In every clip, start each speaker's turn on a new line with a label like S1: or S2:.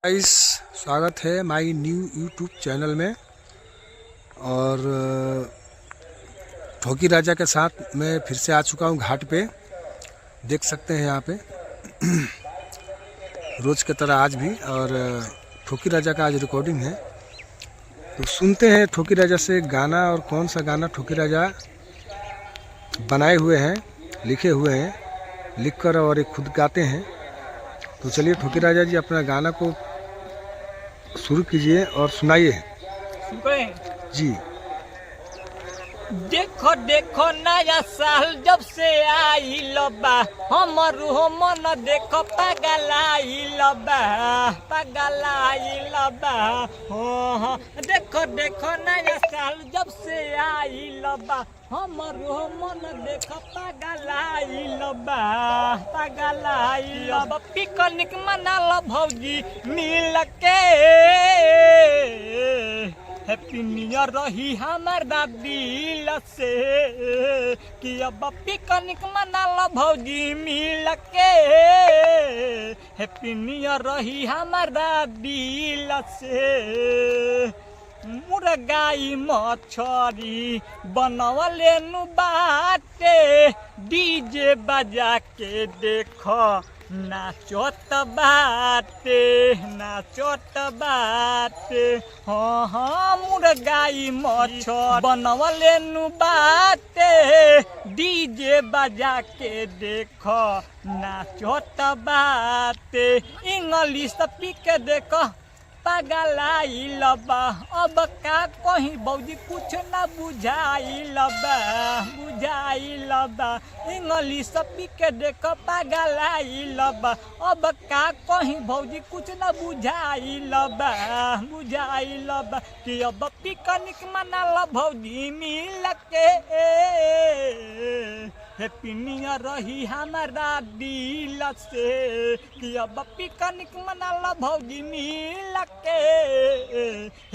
S1: Guys, स्वागत है माय new YouTube channel में। और ठोकी राजा के साथ मैं फिर से आ चुका हूँ घाट पे। देख सकते हैं यहाँ पे रोज़ की तरह आज भी। और ठोकी राजा का आज रिकॉर्डिंग है, तो सुनते हैं ठोकी राजा से गाना। और कौन सा गाना ठोकी राजा बनाए हुए हैं, लिखे हुए हैं, लिखकर और एक खुद गाते हैं। तो चलिए ठोकी राजा जी अपना गाना को शुरू कीजिए और सुनाइए जी।
S2: देखो देखो नया साल जब से आई लबा, हमर मन देखो पगलाई लबा, पगलाई लबा। हाँ, देखो देखो नया साल जब से आई लबा, हमर मन देखो पगलाई लबा, पगलाई लबा। पिकनिक मना लो भौजी मिल के, हैप्पी न्यू ईयर रही हमार दिल से, कि अब पिकनिक मना लो भौजी मिल के, हैप्पी न्यू ईयर रही हमार दिल से। मुर्गाई मछरी बनवले नु बाटे, डीजे बजा के देखो नाचत बाटे, नाचत बाटे। हाँ हाँ, मुर्गाई मछर बनवले नु बाटे, डीजे बजा के देखो नाचत बाटे। इंग्लिश पी के देखो पगलाई लबा, अब का कहीं बौजी कुछ न बुझाई लबा, बुझाई लबा। इंग्लिश पी के देखो पगलाई लबा, अब का कहीं भौजी कुछ न बुझाई लबा, बुझाई लबा। कि अब पिकनिक मना लो भौजी मिल के, हैप्पी न्यू ईयर रही हमारा दिल से, कि अब पिकनिक मना लो भौजी मिल के,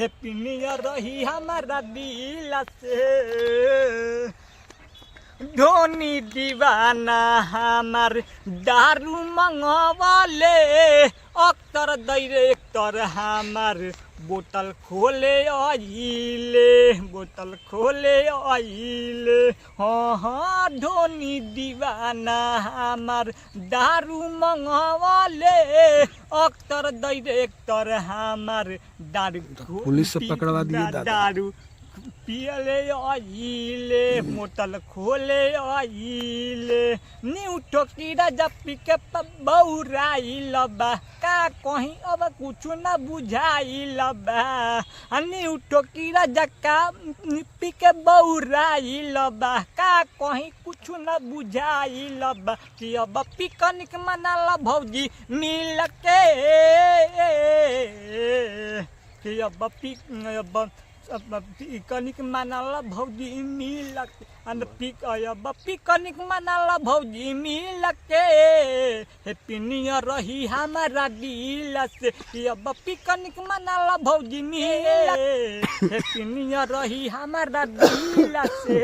S2: हैप्पी न्यू ईयर रही हमारा दिल से। धोनी दीवाना हमार दारू मंगवाले, अक्तर डायरेक्टर हमार बोतल खोले आइले, बोतल खोले आइले। हाँ हाँ, धोनी दीवाना हमार दारू मंगवाले, अक्तर डायरेक्टर हमार दारू
S1: पुलिस से पकड़वा दिए
S2: दारू पियले आइले, बोतल खोले आइले। न्यू ठोकी राजा पी के बौराई लबा, का कहीं अब कुछ न बुझाई लबा। न्यू ठोकी राजा का पी के बौराई लबा, का कहीं कुछ न बुझाई लबा। कि अब पिकनिक मना लो भौजी मिल के, कि अब पिकनिक मना लो भौजी मिल के, पिकनिक मना लो भौजी मिल के, हैप्पी न्यू ईयर रही हमारा दिल से। कि अब पिकनिक मना लो भौजी मिल के, हैप्पी न्यू ईयर रही हमारा दिल से।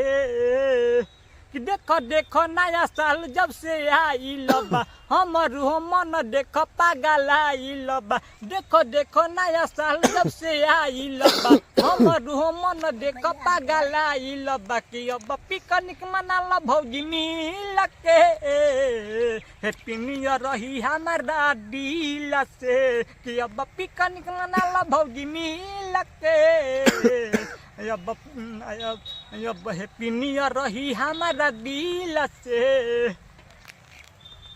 S2: कि देखो देखो नया साल जब से आई लबा, हमर मन देखो पगलाई लबा। देखो देखो नया साल जब से आई लबा, हमर मन देखो पगलाई लबा। कि अब पिकनिक मना लो भौजी मिल के, हैप्पी न्यू ईयर रही हमारा दिल से। कि अब पिकनिक मना लो भौजी मिल के, अब हैप्पी न्यू ईयर रही हमारा दिल से।